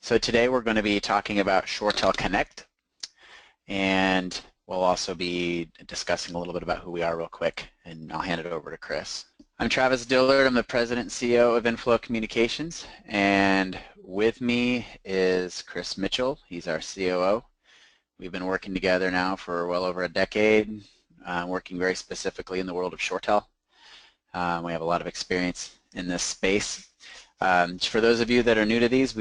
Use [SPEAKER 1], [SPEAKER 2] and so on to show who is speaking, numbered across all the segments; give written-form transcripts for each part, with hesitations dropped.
[SPEAKER 1] So today we're going to be talking about ShoreTel Connect, and we'll also be discussing a little bit about who we are real quick, and I'll hand it over to Chris. I'm Travis Dillard. I'm the President and CEO of Inflow Communications, and with me is Chris Mitchell. He's our COO. We've been working together now for well over a decade, working very specifically in the world of ShoreTel. We have a lot of experience in this space. For those of you that are new to these,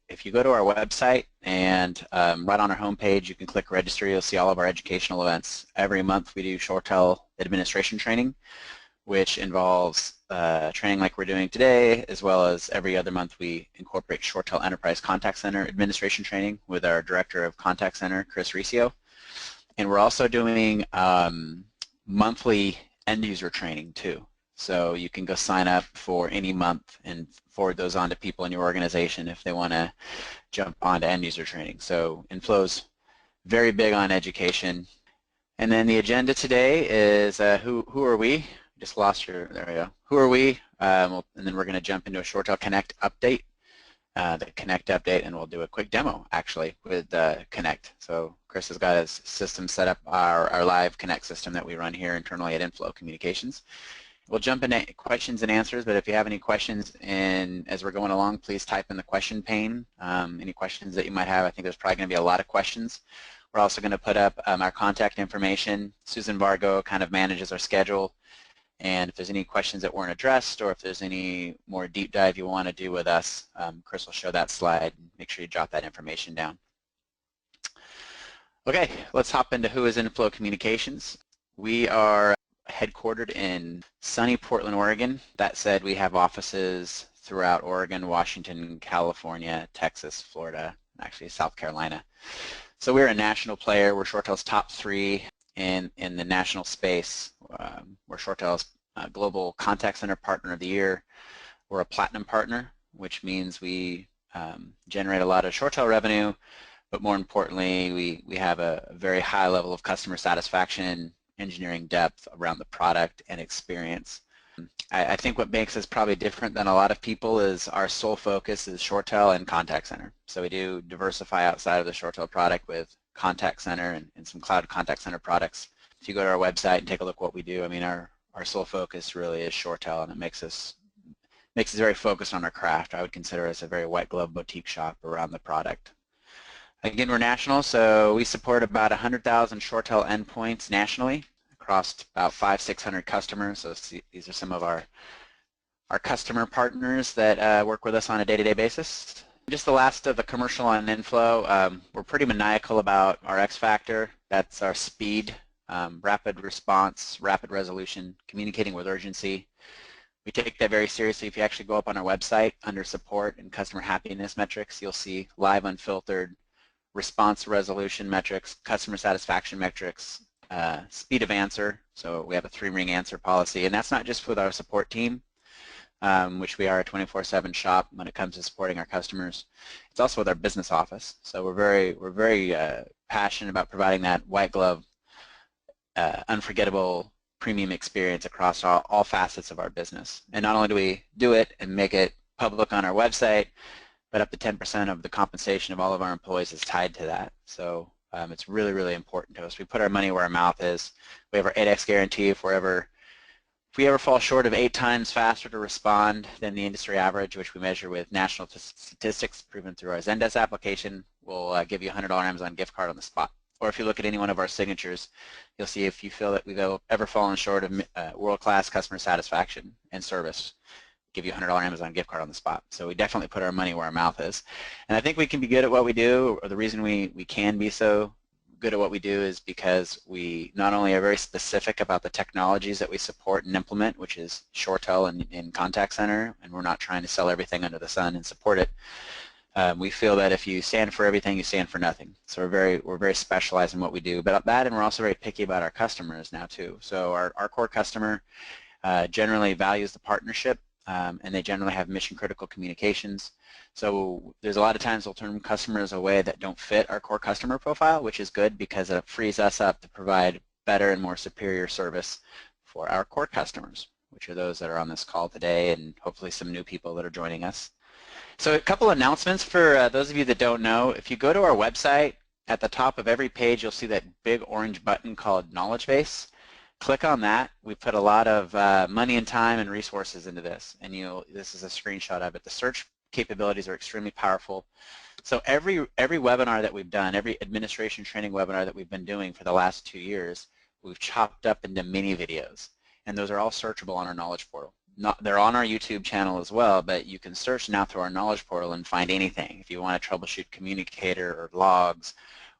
[SPEAKER 1] if you go to our website and right on our homepage, you can click register. You'll see all of our educational events. Every month we do ShoreTel administration training, which involves training like we're doing today, as well as every other month we incorporate ShoreTel Enterprise Contact Center administration training with our Director of Contact Center, Chris Riccio. And we're also doing monthly end user training too. So you can go sign up for any month and forward those on to people in your organization if they want to jump on to end user training. So Inflow's very big on education. And then the agenda today is who are we? Just lost your, there we go. Who are we? And then we're going to jump into a ShoreTel Connect update, the Connect update, and we'll do a quick demo actually with Connect. So Chris has got his system set up, our live Connect system that we run here internally at Inflow Communications. We'll jump into questions and answers, but if you have any questions as we're going along, please type in the question pane. Any questions that you might have. I think there's probably going to be a lot of questions. We're also going to put up our contact information. Susan Vargo kind of manages our schedule, and if there's any questions that weren't addressed or if there's any more deep dive you want to do with us, Chris will show that slide. Make sure you jot that information down. Okay, let's hop into who is Inflow Communications. We are headquartered in sunny Portland, Oregon. That said, we have offices throughout Oregon, Washington, California, Texas, Florida, and actually South Carolina. So we're a national player. We're ShoreTel's top 3 in the national space. We're ShoreTel's Global Contact Center Partner of the Year. We're a Platinum Partner, which means we generate a lot of ShoreTel revenue, but more importantly, we have a very high level of customer satisfaction, engineering depth around the product and experience. I think what makes us probably different than a lot of people is our sole focus is ShoreTel and Contact Center. So we do diversify outside of the ShoreTel product with Contact Center and some Cloud Contact Center products. If you go to our website and take a look at what we do, I mean our sole focus really is ShoreTel, and it makes us very focused on our craft. I would consider us a very white glove boutique shop around the product. Again, we're national, so we support about 100,000 ShoreTel endpoints nationally across about 500-600 customers. So these are some of our customer partners that work with us on a day-to-day basis. Just the last of the commercial on Inflow. We're pretty maniacal about our X factor. That's our speed, rapid response, rapid resolution, communicating with urgency. We take that very seriously. If you actually go up on our website under support and customer happiness metrics, you'll see live unfiltered response resolution metrics, customer satisfaction metrics, speed of answer. So we have a 3-ring answer policy, and that's not just with our support team, which we are a 24/7 shop when it comes to supporting our customers. It's also with our business office. So we're very passionate about providing that white glove, unforgettable premium experience across all facets of our business. And not only do we do it and make it public on our website, but up to 10% of the compensation of all of our employees is tied to that. So it's really, really important to us. We put our money where our mouth is. We have our 8X guarantee. If we ever fall short of 8 times faster to respond than the industry average, which we measure with national statistics proven through our Zendesk application, we'll give you a $100 Amazon gift card on the spot. Or if you look at any one of our signatures, you'll see if you feel that we've ever fallen short of world-class customer satisfaction and service, give you a $100 Amazon gift card on the spot. So we definitely put our money where our mouth is. And I think we can be good at what we do, or the reason we can be so good at what we do is because we not only are very specific about the technologies that we support and implement, which is ShoreTel and Contact Center, and we're not trying to sell everything under the sun and support it. We feel that if you stand for everything, you stand for nothing. So we're very specialized in what we do. But that, and we're also very picky about our customers now too. So our core customer generally values the partnership, and they generally have mission-critical communications. So there's a lot of times we'll turn customers away that don't fit our core customer profile, which is good because it frees us up to provide better and more superior service for our core customers, which are those that are on this call today and hopefully some new people that are joining us. So a couple announcements for those of you that don't know. If you go to our website, at the top of every page you'll see that big orange button called Knowledge Base. Click on that. We put a lot of money and time and resources into this, and this is a screenshot of it. The search capabilities are extremely powerful. So every webinar that we've done, every administration training webinar that we've been doing for the last 2 years, we've chopped up into mini videos, and those are all searchable on our knowledge portal. They're on our YouTube channel as well, but you can search now through our knowledge portal and find anything. If you want to troubleshoot communicator or logs,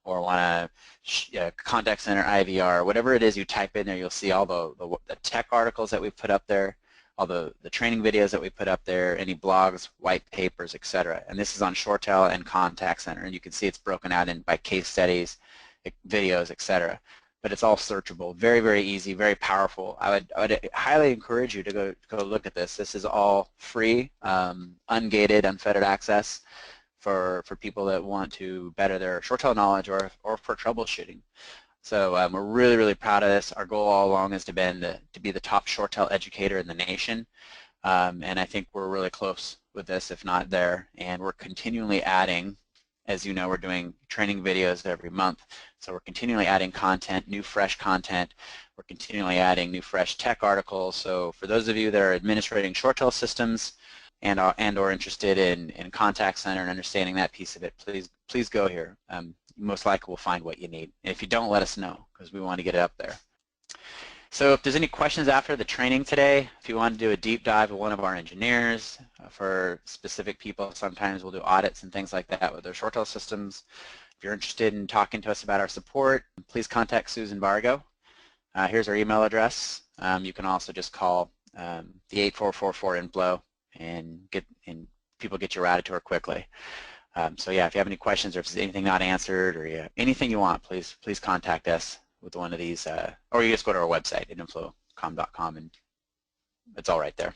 [SPEAKER 1] or want to contact center IVR, whatever it is you type in there, you'll see all the tech articles that we put up there, all the training videos that we put up there, any blogs, white papers, etc. And this is on ShoreTel and Contact Center, and you can see it's broken out in by case studies, videos, etc. But it's all searchable, very, very easy, very powerful. I would highly encourage you to go look at this. This is all free, ungated, unfettered access for people that want to better their ShoreTel knowledge or for troubleshooting. So we're really, really proud of this. Our goal all along has been to be the top ShoreTel educator in the nation, and I think we're really close with this, if not there. And we're continually adding, as you know, we're doing training videos every month, so we're continually adding content, new fresh content. We're continually adding new fresh tech articles. So for those of you that are administrating ShoreTel systems and or interested in Contact Center and understanding that piece of it, please go here. You most likely will find what you need. And if you don't, let us know, because we want to get it up there. So if there's any questions after the training today, if you want to do a deep dive with one of our engineers, for specific people, sometimes we'll do audits and things like that with their ShoreTel systems. If you're interested in talking to us about our support, please contact Susan Bargo. Here's our email address. You can also just call the 8444 Inflow and people get you routed to her quickly. So yeah, if you have any questions or if there's anything not answered or anything you want, please contact us with one of these, or you just go to our website at inflowcom.com and it's all right there.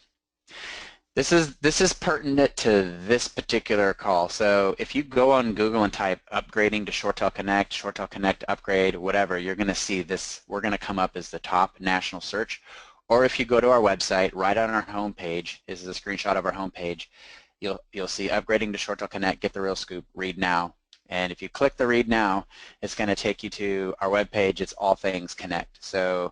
[SPEAKER 1] This is pertinent to this particular call. So if you go on Google and type upgrading to ShoreTel Connect upgrade, whatever, you're going to see this. We're going to come up as the top national search. Or if you go to our website, right on our home page, this is a screenshot of our home page, you'll see upgrading to ShoreTel Connect, get the real scoop, read now. And if you click the read now, it's going to take you to our web page. It's all things Connect. So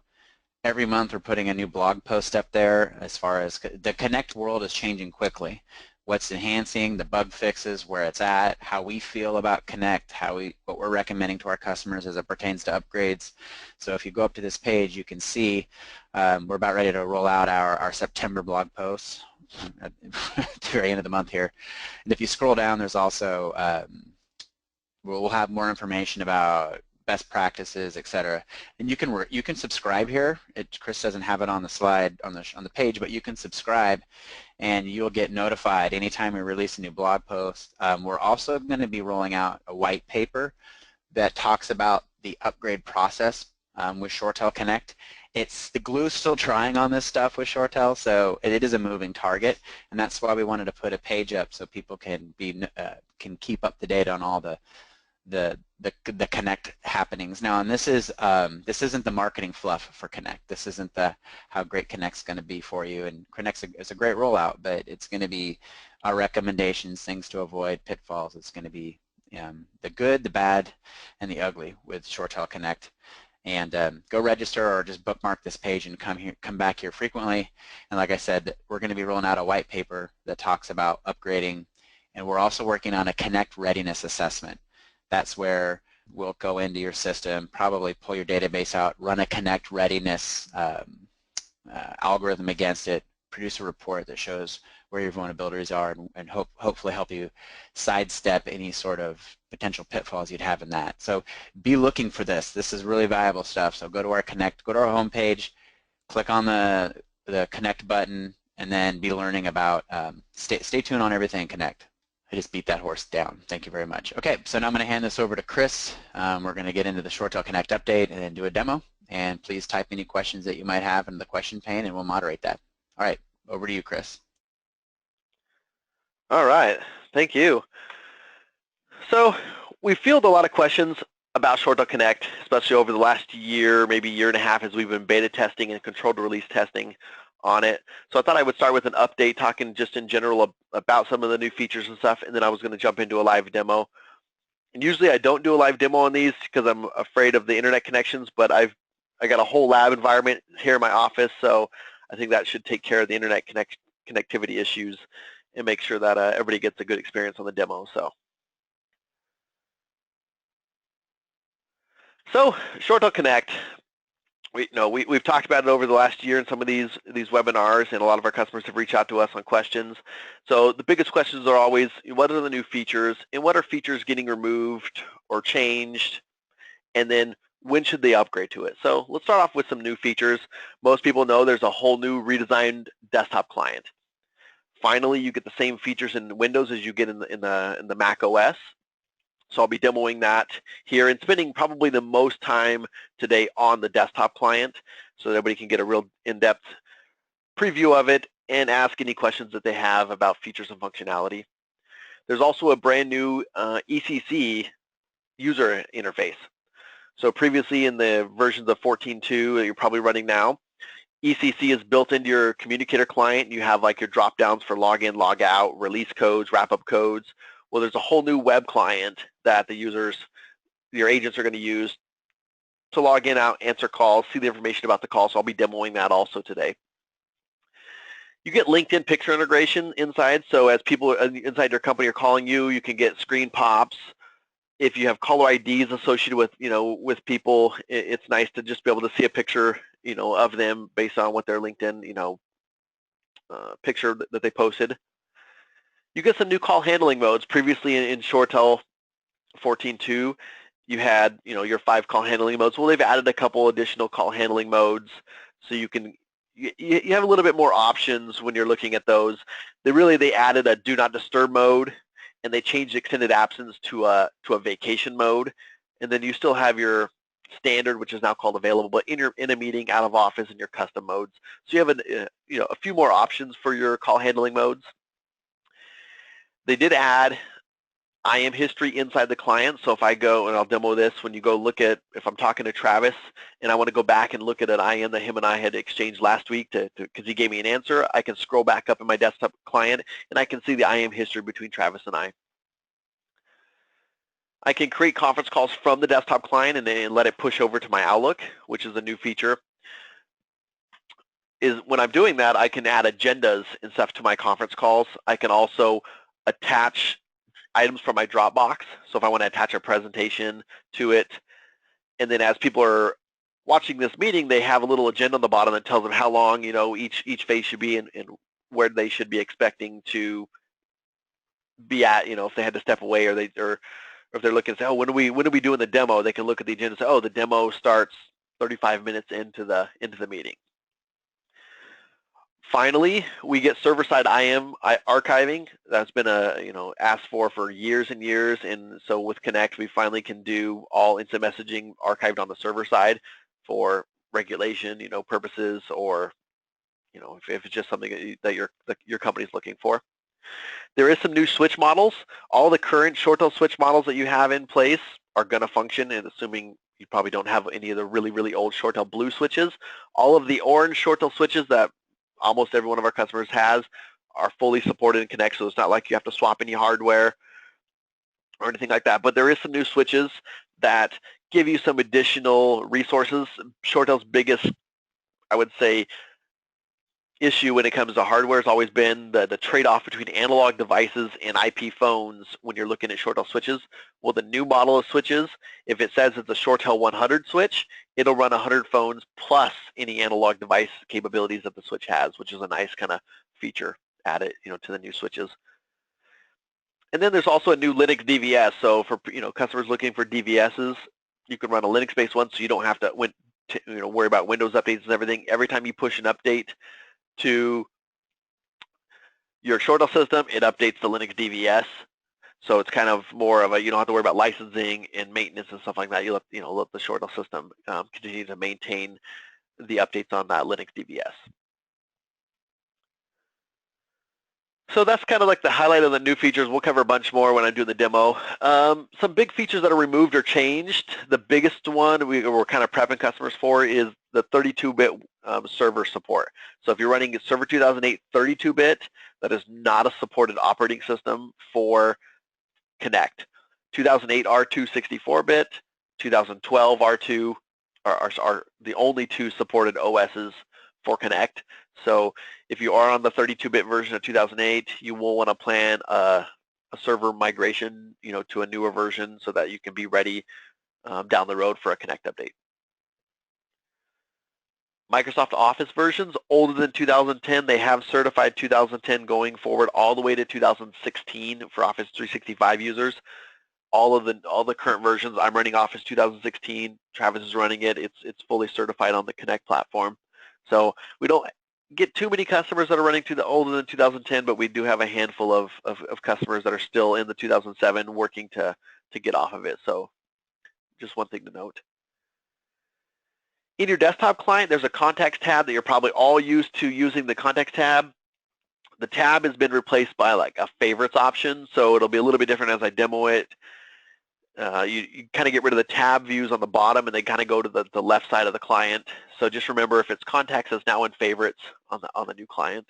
[SPEAKER 1] every month we're putting a new blog post up there as far as the Connect world is changing quickly. What's enhancing, the bug fixes, where it's at, how we feel about Connect, what we're recommending to our customers as it pertains to upgrades. So if you go up to this page, you can see we're about ready to roll out our September blog posts at the very end of the month here. And if you scroll down, there's also we'll have more information about best practices, etc. And you can subscribe here. Chris doesn't have it on the slide on the page, but you can subscribe, and you'll get notified anytime we release a new blog post. We're also going to be rolling out a white paper that talks about the upgrade process with ShoreTel Connect. The glue's still trying on this stuff with ShoreTel, so it is a moving target, and that's why we wanted to put a page up so people can keep up to date on all the Connect happenings. Now, and this isn't the marketing fluff for Connect. This isn't how great Connect's going to be for you. And Connect's is a great rollout, but it's going to be our recommendations, things to avoid, pitfalls. It's going to be the good, the bad, and the ugly with ShoreTel Connect. And go register or just bookmark this page and come back here frequently. And like I said, we're going to be rolling out a white paper that talks about upgrading, and we're also working on a Connect readiness assessment. That's where we'll go into your system, probably pull your database out, run a Connect readiness algorithm against it, produce a report that shows where your vulnerabilities are, and hopefully help you sidestep any sort of potential pitfalls you'd have in that. So be looking for this. This is really valuable stuff. So go to our home page, click on the Connect button, and then be learning about, stay tuned on everything Connect. I just beat that horse down. Thank you very much. Okay, so now I'm going to hand this over to Chris. We're going to get into the ShoreTel Connect update and then do a demo. And please type any questions that you might have in the question pane, and we'll moderate that. All right, over to you, Chris.
[SPEAKER 2] All right, thank you. So we field a lot of questions about ShoreTel Connect, especially over the last year, maybe year and a half, as we've been beta testing and controlled release testing on it. So I thought I would start with an update, talking just in general about some of the new features and stuff, and then I was going to jump into a live demo. And usually I don't do a live demo on these because I'm afraid of the internet connections, but I got a whole lab environment here in my office, so I think that should take care of the internet connectivity issues and make sure that everybody gets a good experience on the demo. So ShoreTel Connect. We've talked about it over the last year in some of these webinars, and a lot of our customers have reached out to us on questions. So the biggest questions are always, what are the new features, and what are features getting removed or changed, and then when should they upgrade to it? So let's start off with some new features. Most people know there's a whole new redesigned desktop client. Finally, you get the same features in Windows as you get in the Mac OS. So I'll be demoing that here and spending probably the most time today on the desktop client so that everybody can get a real in-depth preview of it and ask any questions that they have about features and functionality. There's also a brand new ECC user interface. So previously in the versions of 14.2 that you're probably running now, ECC is built into your communicator client. You have like your drop downs for login, log out, release codes, wrap-up codes. Well, there's a whole new web client that the users, your agents are going to use to log in, out, answer calls, see the information about the call. So I'll be demoing that also today. You get LinkedIn picture integration inside. So as people inside your company are calling you, you can get screen pops. If you have caller IDs associated with, with people, it's nice to just be able to see a picture, of them based on what their LinkedIn, picture that they posted. You get some new call handling modes. Previously in ShoreTel 14.2, you had, your 5 call handling modes. Well, they've added a couple additional call handling modes, so you have a little bit more options when you're looking at those. They added a do not disturb mode, and they changed extended absence to a vacation mode, and then you still have your standard, which is now called available, but in a meeting, out of office, and your custom modes. So you have a few more options for your call handling modes. They did add IM history inside the client. So if I go, and I'll demo this, when you go look at, if I'm talking to Travis and I want to go back and look at an IM that him and I had exchanged last week because he gave me an answer, I can scroll back up in my desktop client and I can see the IM history between Travis and I. I can create conference calls from the desktop client and then let it push over to my Outlook, which is a new feature. When I'm doing that, I can add agendas and stuff to my conference calls. I can also attach items from my Dropbox. So if I want to attach a presentation to it, and then as people are watching this meeting, they have a little agenda on the bottom that tells them how long, each phase should be and where they should be expecting to be at, if they had to step away or if they're looking and say, oh, when are we doing the demo? They can look at the agenda and say, oh, the demo starts 35 minutes into the meeting. Finally, we get server-side IM archiving. That's been asked for years and years, and so with Connect, we finally can do all instant messaging archived on the server side for regulation, purposes, or if it's just something that your company's looking for. There is some new switch models. All the current ShoreTel switch models that you have in place are going to function, and assuming you probably don't have any of the really, really old ShoreTel blue switches. All of the orange ShoreTel switches that almost every one of our customers has are fully supported in Connect, so it's not like you have to swap any hardware or anything like that. But there is some new switches that give you some additional resources. ShoreTel's biggest, I would say, issue when it comes to hardware has always been the trade-off between analog devices and IP phones when you're looking at ShoreTel switches. Well, the new model of switches, if it says it's a ShoreTel 100 switch, it'll run 100 phones plus any analog device capabilities that the switch has, which is a nice kind of feature added, to the new switches. And then there's also a new Linux DVS. So for customers looking for DVSs, you can run a Linux-based one, so you don't have to worry about Windows updates and everything. Every time you push an update to your ShoreTel system, it updates the Linux DVS. So it's kind of more of you don't have to worry about licensing and maintenance and stuff like that. You let the ShoreTel system continue to maintain the updates on that Linux DVS. So that's kind of like the highlight of the new features. We'll cover a bunch more when I do the demo. Some big features that are removed or changed. The biggest one we're kind of prepping customers for is the 32-bit server support. So if you're running a Server 2008 32-bit, that is not a supported operating system for Connect. 2008 R2 64-bit, 2012 R2 are the only two supported OSs for Connect. So if you are on the 32-bit version of 2008, you will want to plan a server migration, to a newer version so that you can be ready down the road for a Connect update. Microsoft Office versions older than 2010, they have certified 2010 going forward all the way to 2016 for Office 365 users. All the current versions, I'm running Office 2016. Travis is running it. It's fully certified on the Connect platform. So we don't get too many customers that are running to the older than 2010, but we do have a handful of customers that are still in the 2007 working to get off of it. So just one thing to note. In your desktop client, there's a contacts tab that you're probably all used to using the contacts tab. The tab has been replaced by like a favorites option, so it'll be a little bit different as I demo it. You kind of get rid of the tab views on the bottom and they kind of go to the left side of the client. So just remember, if it's contacts, it's now in favorites on the new client.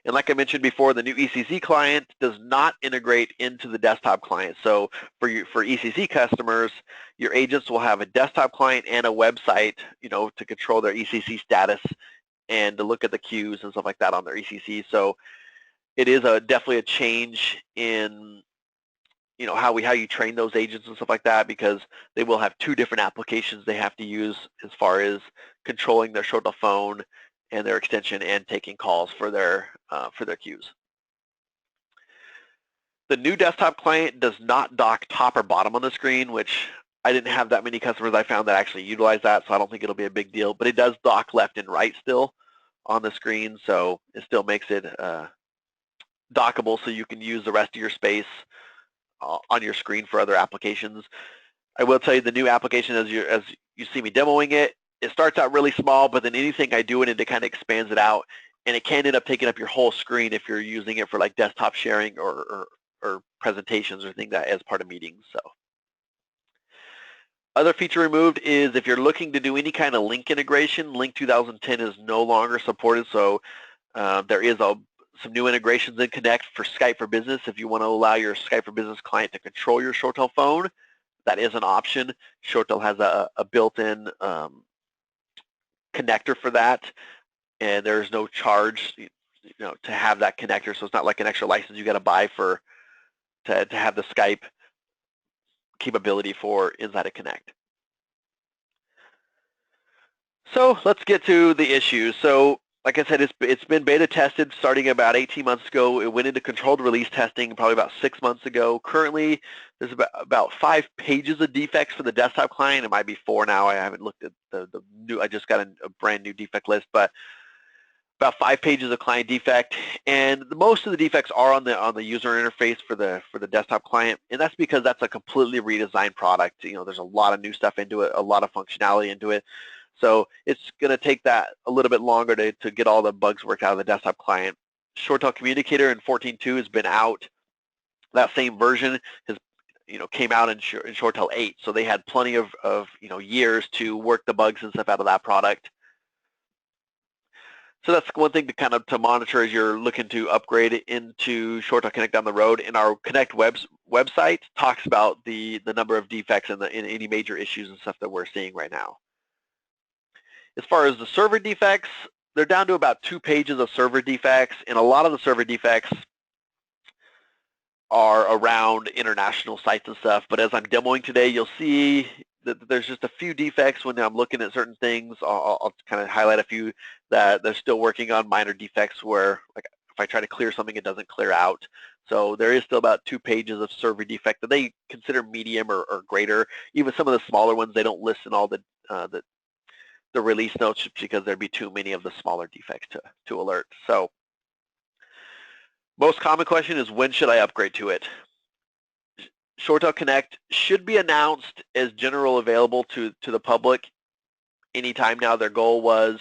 [SPEAKER 2] And like I mentioned before, the new ECC client does not integrate into the desktop client. So for ECC customers, your agents will have a desktop client and a website, to control their ECC status and to look at the queues and stuff like that on their ECC. So it is definitely a change in how you train those agents and stuff like that, because they will have two different applications they have to use as far as controlling their ShoreTel phone and their extension and taking calls for their queues. The new desktop client does not dock top or bottom on the screen, which I didn't have that many customers I found that actually utilize that, so I don't think it'll be a big deal, but it does dock left and right still on the screen, so it still makes it dockable so you can use the rest of your space on your screen for other applications. I will tell you, the new application, as you see me demoing it, it starts out really small, but then anything I do in it kind of expands it out, and it can end up taking up your whole screen if you're using it for like desktop sharing or presentations or things that as part of meetings. So other feature removed is if you're looking to do any kind of link integration, Link 2010 is no longer supported. So there is some new integrations in Connect for Skype for Business. If you want to allow your Skype for Business client to control your ShoreTel phone, that is an option. ShoreTel has a built-in connector for that, and there's no charge to have that connector, so it's not like an extra license you got to buy to have the Skype capability for inside of Connect. So let's get to the issues. So like I said, it's been beta tested starting about 18 months ago. It went into controlled release testing probably about 6 months ago. Currently, there's about 5 pages of defects for the desktop client. It might be 4 now. I haven't looked at the new. I just got a brand new defect list, but about 5 pages of client defect, and most of the defects are on the user interface for the desktop client, and that's because that's a completely redesigned product. There's a lot of new stuff into it, a lot of functionality into it. So it's going to take that a little bit longer to get all the bugs worked out of the desktop client. ShoreTel Communicator in 14.2 has been out. That same version came out in ShoreTel 8, so they had plenty of years to work the bugs and stuff out of that product. So that's one thing to monitor as you're looking to upgrade into ShoreTel Connect down the road. And our Connect website talks about the number of defects and any major issues and stuff that we're seeing right now. As far as the server defects, they're down to about 2 pages of server defects, and a lot of the server defects are around international sites and stuff. But as I'm demoing today, you'll see that there's just a few defects when I'm looking at certain things. I'll kind of highlight a few that they're still working on, minor defects where, like, if I try to clear something, it doesn't clear out. So there is still about 2 pages of server defect that they consider medium or greater. Even some of the smaller ones, they don't list in all the release notes because there'd be too many of the smaller defects to alert. So most common question is, when should I upgrade to it? ShoreTel Connect should be announced as general available to the public anytime now. Their goal was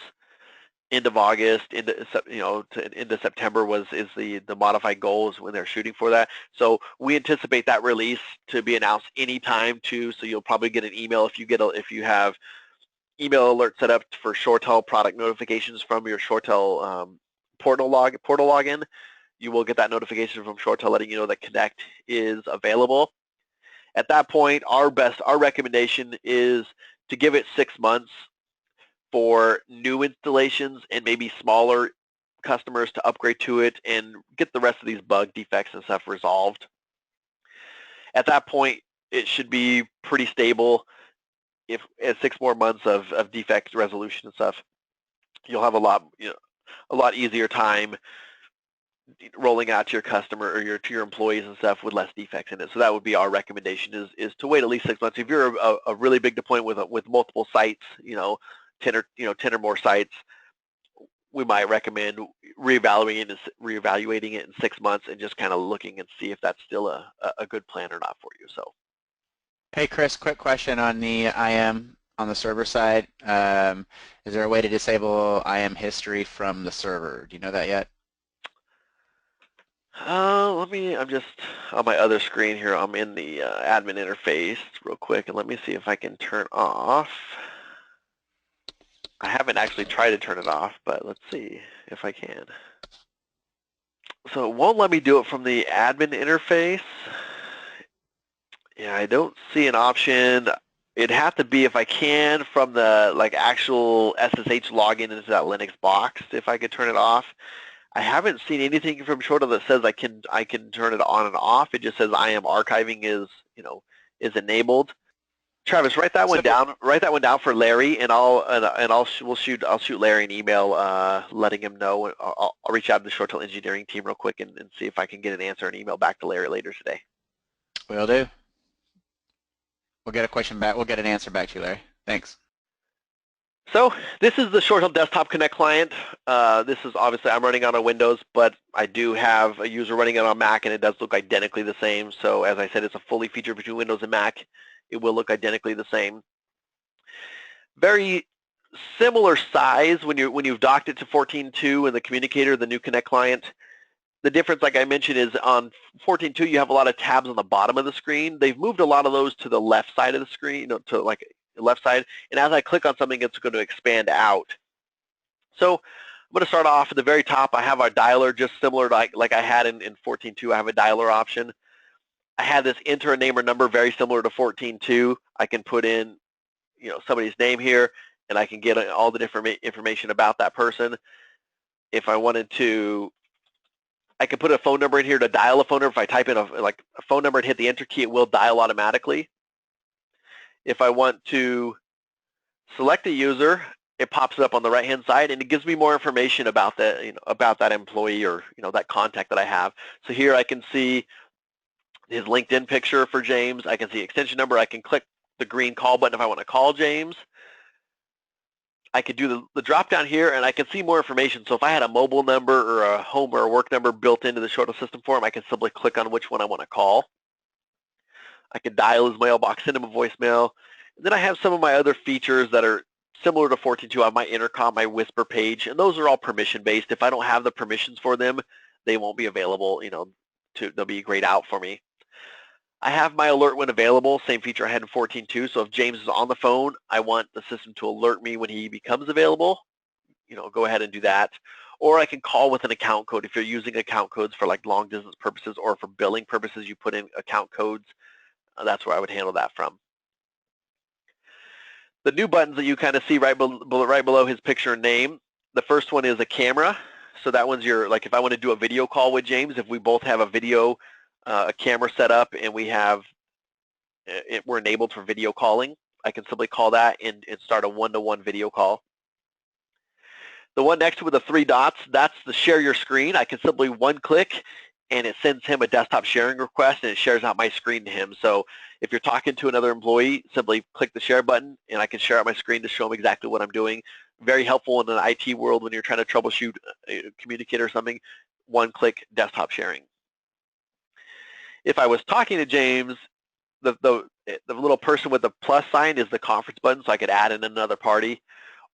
[SPEAKER 2] end of August, into September is the modified goals when they're shooting for that. So we anticipate that release to be announced anytime too. So you'll probably get an email if you have email alert set up for ShoreTel product notifications from your ShoreTel portal login, you will get that notification from ShoreTel letting you know that Connect is available. At that point, our recommendation is to give it 6 months for new installations and maybe smaller customers to upgrade to it and get the rest of these bug defects and stuff resolved. At that point, it should be pretty stable. If at 6 more months of defect resolution and stuff, you'll have a lot easier time rolling out to your customer or to your employees and stuff with less defects in it. So that would be our recommendation is to wait at least 6 months. If you're a really big deployment with multiple sites, 10 or more sites, we might recommend reevaluating it in 6 months and just kind of looking and see if that's still a good plan or not for you. So.
[SPEAKER 1] Hey Chris, quick question on the IM on the server side. Is there a way to disable IM history from the server? Do you know that yet?
[SPEAKER 2] I'm just on my other screen here. I'm in the admin interface real quick, and let me see if I can turn off. I haven't actually tried to turn it off, but let's see if I can. So it won't let me do it from the admin interface. Yeah, I don't see an option. It'd have to be, if I can, from the actual SSH login into that Linux box, if I could turn it off. I haven't seen anything from ShoreTel that says I can turn it on and off. It just says IM archiving is enabled. Travis, write that one down. Write that one down for Larry, and I'll shoot Larry an email letting him know. I'll reach out to the ShoreTel engineering team real quick and see if I can get an answer and email back to Larry later today.
[SPEAKER 1] Will do. We'll get a question back. We'll get an answer back to you, Larry. Thanks.
[SPEAKER 2] So this is the ShoreTel Desktop Connect client. This is obviously, I'm running on a Windows, but I do have a user running it on Mac, and it does look identically the same. So as I said, it's a fully featured between Windows and Mac. It will look identically the same. Very similar size when you've docked it to 14.2 and the communicator, the new Connect client. The difference, like I mentioned, is on 14.2 you have a lot of tabs on the bottom of the screen. They've moved a lot of those to the left side of the screen, to the left side. And as I click on something, it's going to expand out. So I'm going to start off at the very top. I have our dialer just similar to like I had in 14.2. I have a dialer option. I have this enter a name or number very similar to 14.2. I can put in somebody's name here, and I can get all the different information about that person. If I wanted to, I can put a phone number in here to dial a phone number. If I type in a phone number and hit the enter key, it will dial automatically. If I want to select a user, it pops up on the right-hand side, and it gives me more information about that employee or that contact that I have. So here I can see his LinkedIn picture for James. I can see extension number. I can click the green call button if I want to call James. I could do the drop down here, and I can see more information. So if I had a mobile number or a home or a work number built into the ShoreTel system for him, I can simply click on which one I want to call. I can dial his mailbox, send him a voicemail. And then I have some of my other features that are similar to 14.2. I have my intercom, my whisper page, and those are all permission-based. If I don't have the permissions for them, they won't be available. They'll be grayed out for me. I have my alert when available, same feature I had in 14.2. So if James is on the phone, I want the system to alert me when he becomes available. Go ahead and do that. Or I can call with an account code. If you're using account codes for long distance purposes or for billing purposes, you put in account codes. That's where I would handle that from. The new buttons that you kind of see right below his picture and name, the first one is a camera. So that one's if I want to do a video call with James, if we both have a video, a camera set up, and we're enabled for video calling, I can simply call that and start a one-to-one video call. The one next to with the 3 dots, that's the share your screen. I can simply one click, and it sends him a desktop sharing request, and it shares out my screen to him. So if you're talking to another employee, simply click the share button, and I can share out my screen to show him exactly what I'm doing. Very helpful in an IT world when you're trying to troubleshoot a communicator or something. One-click desktop sharing. If I was talking to James, the little person with the plus sign is the conference button, so I could add in another party.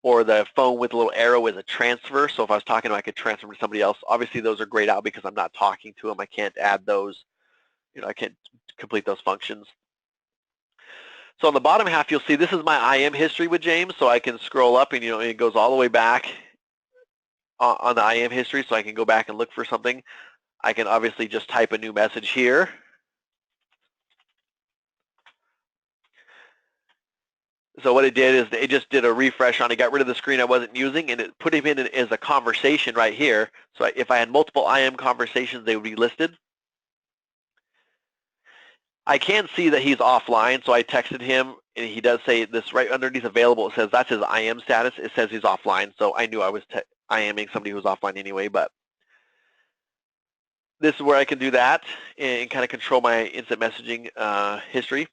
[SPEAKER 2] Or the phone with a little arrow is a transfer. So if I was talking to him, I could transfer him to somebody else. Obviously, those are grayed out because I'm not talking to him. I can't add those. I can't complete those functions. So on the bottom half, you'll see this is my IM history with James, so I can scroll up and it goes all the way back on the IM history, so I can go back and look for something. I can obviously just type a new message here. So what it did is it just did a refresh on it, got rid of the screen I wasn't using, and it put him in as a conversation right here. So if I had multiple IM conversations, they would be listed. I can see that he's offline, so I texted him, and he does say this right underneath available. It says that's his IM status. It says he's offline, so I knew I was IMing somebody who was offline anyway, but this is where I can do that and kind of control my instant messaging history.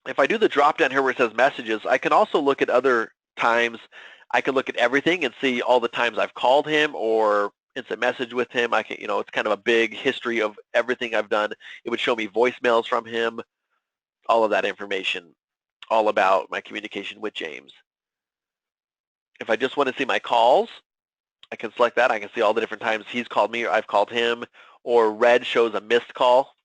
[SPEAKER 2] If I do the drop down here where it says messages, I can also look at other times. I can look at everything and see all the times I've called him or instant message with him. I can, it's kind of a big history of everything I've done. It would show me voicemails from him, all of that information, all about my communication with James. If I just want to see my calls, I can select that. I can see all the different times he's called me or I've called him, or red shows a missed call.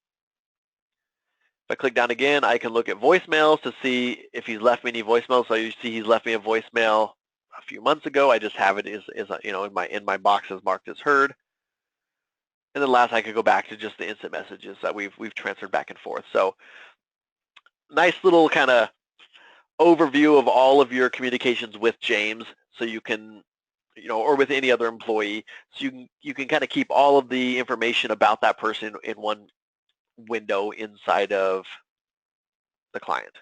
[SPEAKER 2] If I click down again, I can look at voicemails to see if he's left me any voicemails. So you see he's left me a voicemail a few months ago. I just have it as in my box as marked as heard. And then last, I could go back to just the instant messages that we've transferred back and forth. So nice little kind of overview of all of your communications with James, so you can, or with any other employee, so you can kind of keep all of the information about that person in one window inside of the client.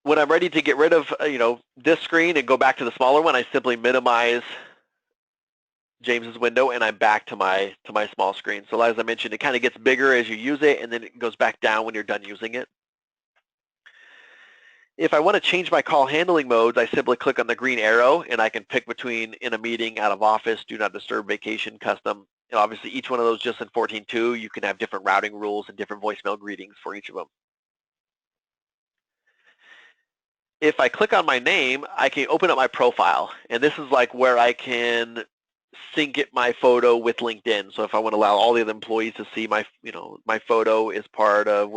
[SPEAKER 2] When I'm ready to get rid of this screen and go back to the smaller one, I simply minimize James's window and I'm back to my small screen. So as I mentioned, it kind of gets bigger as you use it, and then it goes back down when you're done using it. If I want to change my call handling modes, I simply click on the green arrow, and I can pick between in a meeting, out of office, do not disturb, vacation, custom. And obviously, each one of those just in 14.2, you can have different routing rules and different voicemail greetings for each of them. If I click on my name, I can open up my profile, and this is like where I can sync it my photo with LinkedIn. So if I want to allow all the other employees to see my photo is part of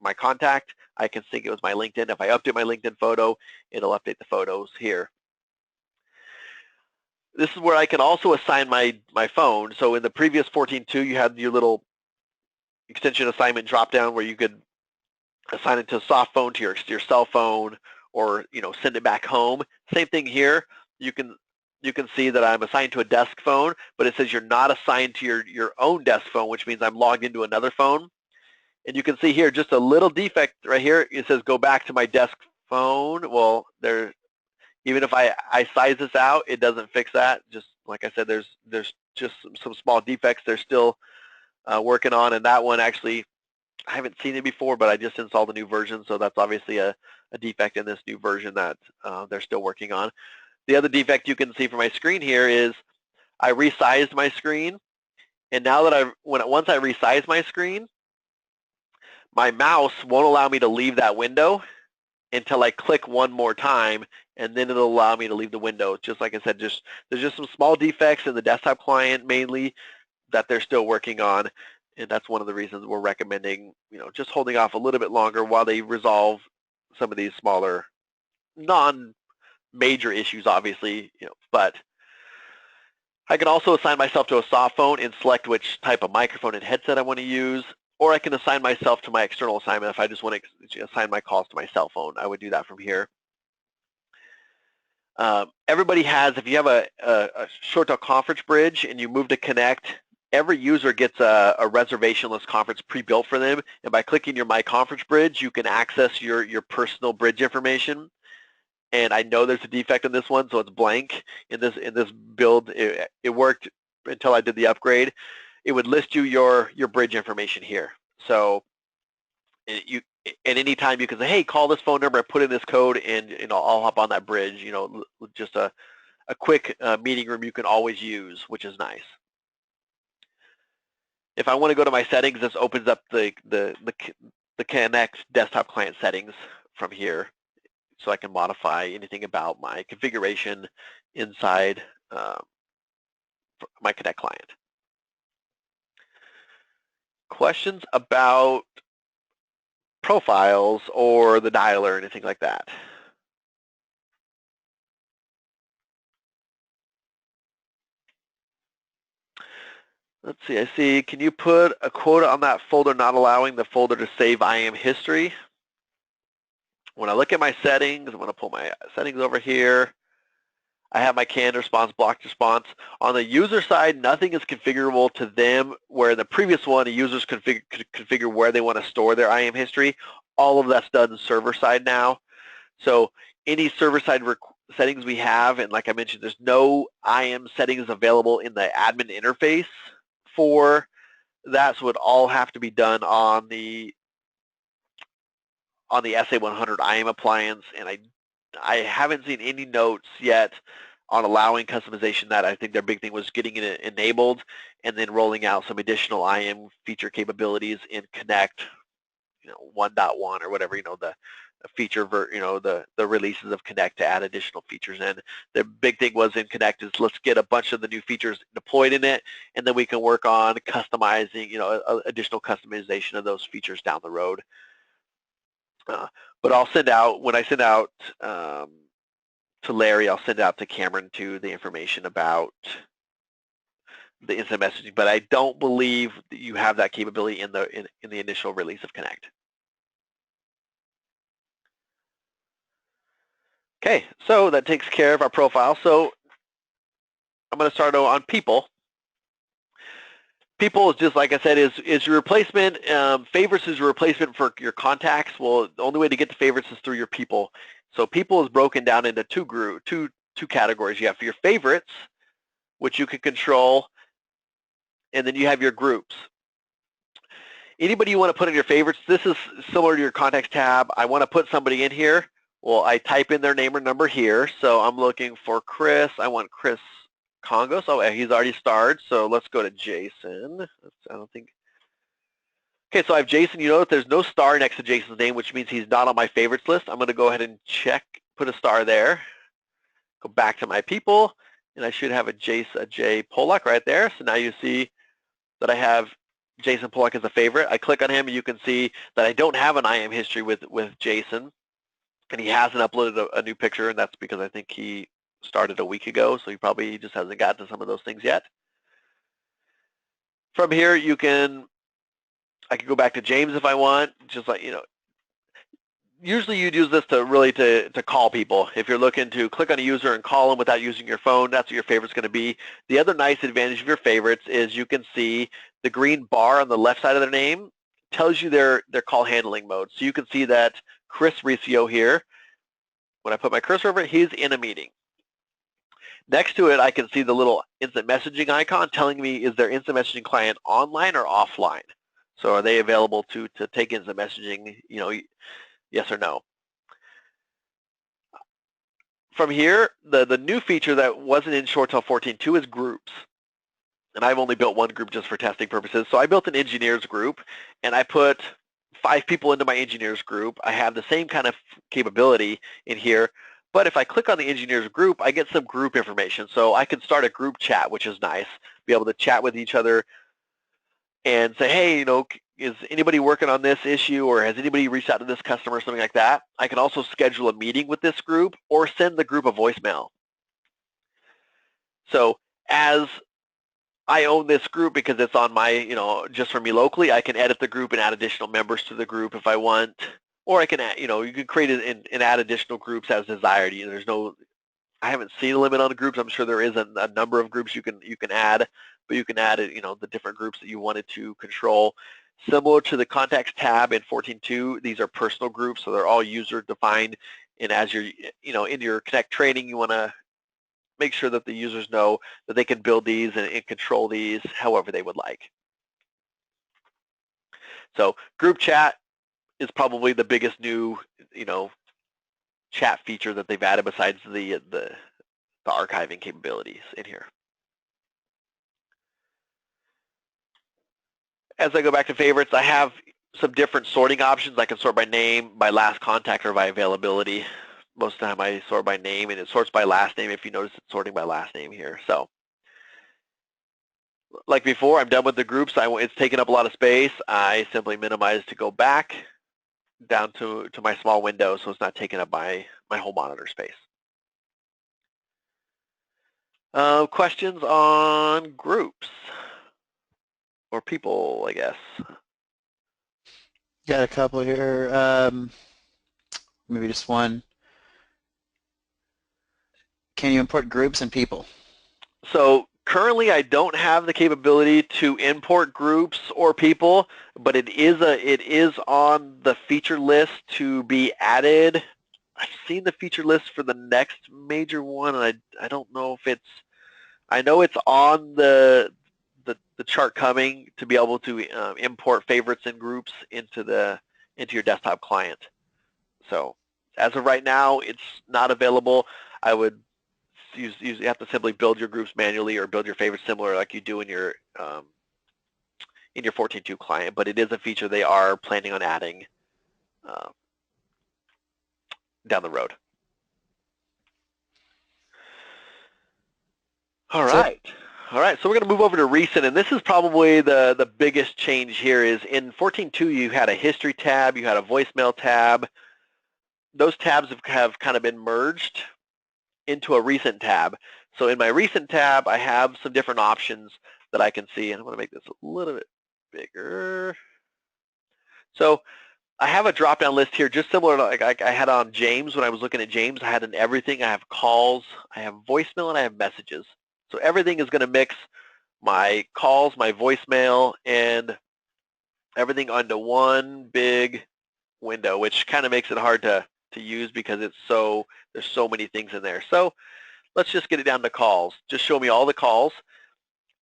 [SPEAKER 2] my contact, I can sync it with my LinkedIn. If I update my LinkedIn photo, it'll update the photos here. This is where I can also assign my phone. So in the previous 14.2, you had your little extension assignment drop-down where you could assign it to a soft phone, to your cell phone, or send it back home. Same thing here. You can see that I'm assigned to a desk phone, but it says you're not assigned to your own desk phone, which means I'm logged into another phone. And you can see here just a little defect right here. It says go back to my desk phone. Well, even if I size this out, it doesn't fix that. Just like I said, there's just some small defects they're still working on, and that one actually, I haven't seen it before, but I just installed a new version, so that's obviously a defect in this new version that they're still working on. The other defect you can see from my screen here is I resized my screen, and now that once I resize my screen, my mouse won't allow me to leave that window until I click one more time, and then it'll allow me to leave the window. Just like I said, there's just some small defects in the desktop client mainly that they're still working on, and that's one of the reasons we're recommending just holding off a little bit longer while they resolve some of these smaller non-major issues, obviously, but I can also assign myself to a soft phone and select which type of microphone and headset I want to use, or I can assign myself to my external assignment. If I just want to assign my calls to my cell phone, I would do that from here. Everybody has, if you have a ShoreTel conference bridge and you move to Connect, every user gets a reservation list conference pre-built for them, and by clicking your My Conference Bridge, you can access your personal bridge information. And I know there's a defect in this one, so it's blank. In this build, it worked until I did the upgrade. It would list you your bridge information here. So at any time you can say, hey, call this phone number, put in this code, and I'll hop on that bridge. Just a quick meeting room you can always use, which is nice. If I want to go to my settings, this opens up the Connect desktop client settings from here, so I can modify anything about my configuration inside my Connect client. questions about profiles or the dialer or anything like that? Let's see, I see, can you put a quota on that folder not allowing the folder to save IAM history? When I look at my settings, I'm going to pull my settings over here. I have my canned response, blocked response. On the user side, nothing is configurable to them, where in the previous one, the users could configure where they want to store their IAM history. All of that's done server side now. So any server side settings we have, and like I mentioned, there's no IAM settings available in the admin interface for that, so it all have to be done on the SA100 IAM appliance, and I haven't seen any notes yet on allowing customization. That I think their big thing was getting it enabled and then rolling out some additional IAM feature capabilities in Connect, 1.1 or whatever, the feature, the releases of Connect to add additional features in. The big thing was in Connect is let's get a bunch of the new features deployed in it, and then we can work on customizing, additional customization of those features down the road. But I'll send out, when I send out to Larry, I'll send out to Cameron too the information about the instant messaging, but I don't believe that you have that capability in the initial release of Connect. Okay, so that takes care of our profile. So I'm going to start on people. People is just, like I said, is your replacement. Favorites is your replacement for your contacts. Well, the only way to get to favorites is through your people. So people is broken down into two categories. You have your favorites, which you can control, and then you have your groups. Anybody you want to put in your favorites, this is similar to your contacts tab. I want to put somebody in here. Well, I type in their name or number here. So I'm looking for Chris. I want Chris Congo. So he's already starred. So let's go to Jason. I don't think. Okay, so I have Jason. You know that there's no star next to Jason's name, which means he's not on my favorites list. I'm going to go ahead and check, put a star there. Go back to my people, and I should have a J Polak right there. So now you see that I have Jason Polak as a favorite. I click on him, and you can see that I don't have an IAM history with Jason. And he hasn't uploaded a new picture, and that's because I think he started a week ago, so he probably just hasn't gotten to some of those things yet. From here, I can go back to James if I want, just like, usually you'd use this to call people. If you're looking to click on a user and call them without using your phone, that's what your favorite's going to be. The other nice advantage of your favorites is you can see the green bar on the left side of their name tells you their call handling mode. So you can see that Chris Riccio here, when I put my cursor over it, he's in a meeting. Next to it, I can see the little instant messaging icon telling me is their instant messaging client online or offline. So are they available to take instant messaging, yes or no. From here, the new feature that wasn't in ShoreTel 14.2 is groups. And I've only built one group just for testing purposes. So I built an engineers group, and I put 5 people into my engineers group. I have the same kind of capability in here, but if I click on the engineers group, I get some group information. So I can start a group chat, which is nice, be able to chat with each other and say, hey, is anybody working on this issue, or has anybody reached out to this customer or something like that? I can also schedule a meeting with this group or send the group a voicemail. So as I own this group because it's on my, just for me locally, I can edit the group and add additional members to the group if I want, or I can add, you can create it and add additional groups as desired. I haven't seen a limit on the groups. I'm sure there is a number of groups you can add, but you can add it, the different groups that you wanted to control. Similar to the contacts tab in 14.2, these are personal groups, so they're all user defined. And as you're, in your Connect training, you want to make sure that the users know that they can build these and control these however they would like. So group chat is probably the biggest new, chat feature that they've added besides the archiving capabilities in here. As I go back to favorites, I have some different sorting options. I can sort by name, by last contact, or by availability. Most of the time I sort by name, and it sorts by last name. If you notice, it's sorting by last name here. So like before, I'm done with the groups. It's taking up a lot of space. I simply minimize to go back down to my small window so it's not taking up my whole monitor space. Questions on groups or people, I guess.
[SPEAKER 1] Got a couple here. Maybe just one. Can you import groups and people?
[SPEAKER 2] So currently I don't have the capability to import groups or people, but it is on the feature list to be added. I've seen the feature list for the next major one, and I don't know if I know it's on the chart coming to be able to import favorites and groups into your desktop client. So as of right now, it's not available. I would you have to simply build your groups manually or build your favorites similar like you do in your 14.2 client, but it is a feature they are planning on adding down the road. All right. All right, so we're going to move over to recent, and this is probably the biggest change here is in 14.2 you had a history tab, you had a voicemail tab. Those tabs have kind of been merged into a recent tab. So in my recent tab, I have some different options that I can see, and I'm going to make this a little bit bigger. So I have a drop-down list here, just similar to like I had on James. When I was looking at James, I had an everything. I have calls, I have voicemail, and I have messages. So everything is going to mix my calls, my voicemail, and everything onto one big window, which kind of makes it hard to use because there's so many things in there. So let's just get it down to calls. Just show me all the calls.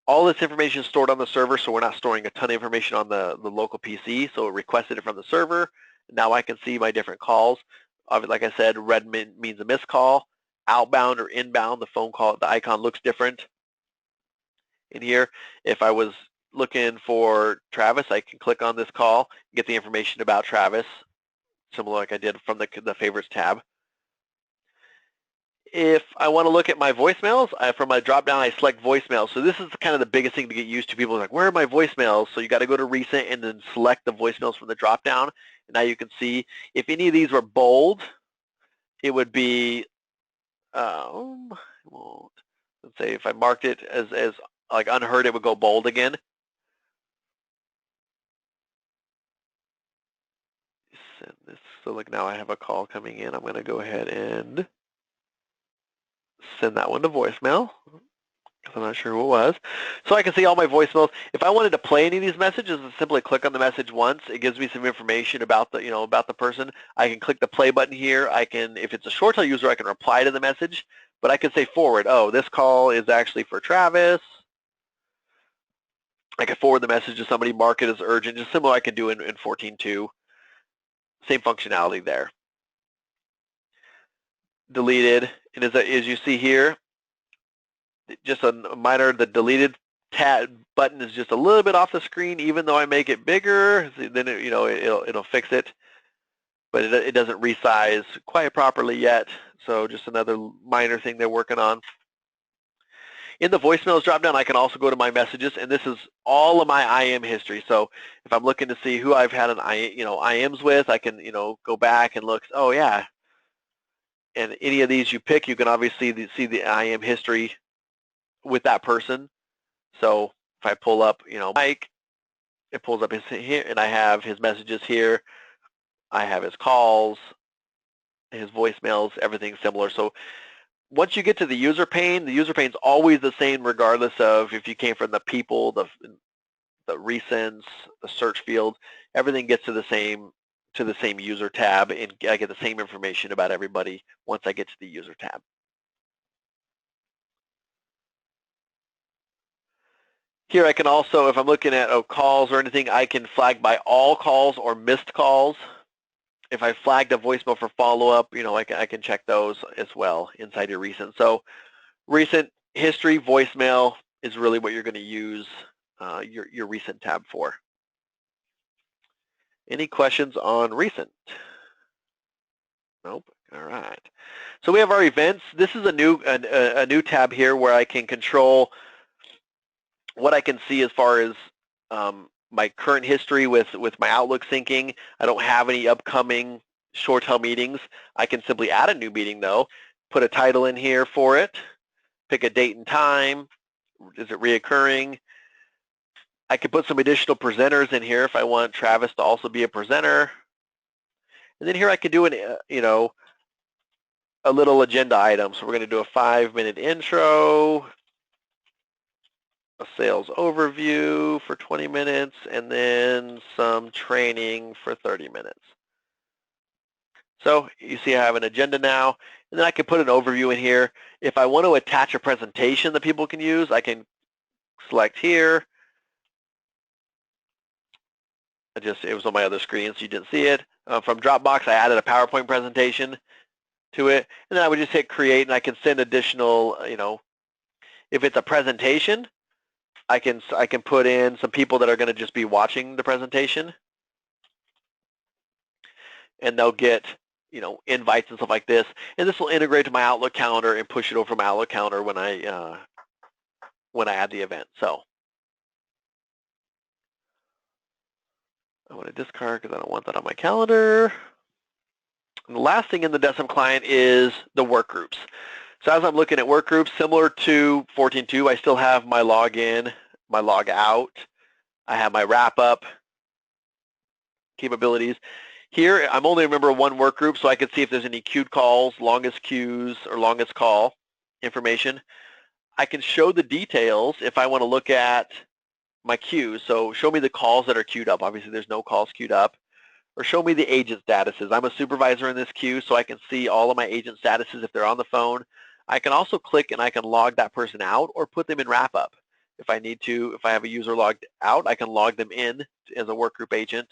[SPEAKER 2] All this information is stored on the server, so we're not storing a ton of information on the local PC, so it requested it from the server. Now I can see my different calls. Like I said, red means a missed call. Outbound or inbound, the phone call, the icon looks different in here. If I was looking for Travis, I can click on this call, get the information about Travis, similar like I did from the favorites tab. If I want to look at my voicemails, from my drop-down, I select voicemails. So this is kind of the biggest thing to get used to. People are like, where are my voicemails? So you got to go to recent and then select the voicemails from the drop-down. And now you can see if any of these were bold, it would be, let's say if I marked it as like unheard, it would go bold again. Send this. So like now I have a call coming in. I'm going to go ahead and send that one to voicemail because I'm not sure who it was. So I can see all my voicemails. If I wanted to play any of these messages, I simply click on the message once. It gives me some information about the person. I can click the play button here. I can, if it's a ShoreTel user, I can reply to the message, but I can say forward. Oh, this call is actually for Travis. I can forward the message to somebody, mark it as urgent, just similar I can do in 14.2. Same functionality there. Deleted, and as you see here, just a minor, the deleted tab button is just a little bit off the screen, even though I make it bigger, then it'll fix it, but it doesn't resize quite properly yet, so just another minor thing they're working on. In the voicemails dropdown, I can also go to my messages, and this is all of my IM history. So if I'm looking to see who I've had an IMs with, I can go back and look. Oh yeah, and any of these you pick, you can obviously see the IM history with that person. So if I pull up, Mike, it pulls up his here, and I have his messages here. I have his calls, his voicemails, everything similar. So once you get to the user pane is always the same regardless of if you came from the people, the recents, the search field. Everything gets to the same user tab, and I get the same information about everybody once I get to the user tab. Here I can also, if I'm looking at calls or anything, I can flag by all calls or missed calls. If I flagged a voicemail for follow-up, I can check those as well inside your recent. So recent history voicemail is really what you're going to use your recent tab for. Any questions on recent? Nope. All right. So we have our events. This is a new tab here where I can control what I can see as far as my current history with my Outlook syncing. I don't have any upcoming ShoreTel meetings. I can simply add a new meeting though, put a title in here for it, pick a date and time. Is it reoccurring? I could put some additional presenters in here if I want Travis to also be a presenter. And then here I could do an, a little agenda item. So we're going to do a 5-minute intro, a sales overview for 20 minutes, and then some training for 30 minutes. So you see I have an agenda now, and then I can put an overview in here. If I want to attach a presentation that people can use, I can select here. It was on my other screen, so you didn't see it. From Dropbox, I added a PowerPoint presentation to it, and then I would just hit create, and I can send additional, if it's a presentation, I can put in some people that are going to just be watching the presentation, and they'll get, invites and stuff like this, and this will integrate to my Outlook calendar and push it over my Outlook calendar when I add the event. So I want to discard because I don't want that on my calendar. And the last thing in the desktop client is the work groups. So as I'm looking at work groups, similar to 14.2, I still have my login, my log out. I have my wrap up capabilities. Here, I'm only a member of one work group, so I can see if there's any queued calls, longest queues, or longest call information. I can show the details if I want to look at my queues. So show me the calls that are queued up. Obviously, there's no calls queued up. Or show me the agent statuses. I'm a supervisor in this queue, so I can see all of my agent statuses if they're on the phone. I can also click and I can log that person out or put them in wrap-up. If I need to, if I have a user logged out, I can log them in as a workgroup agent.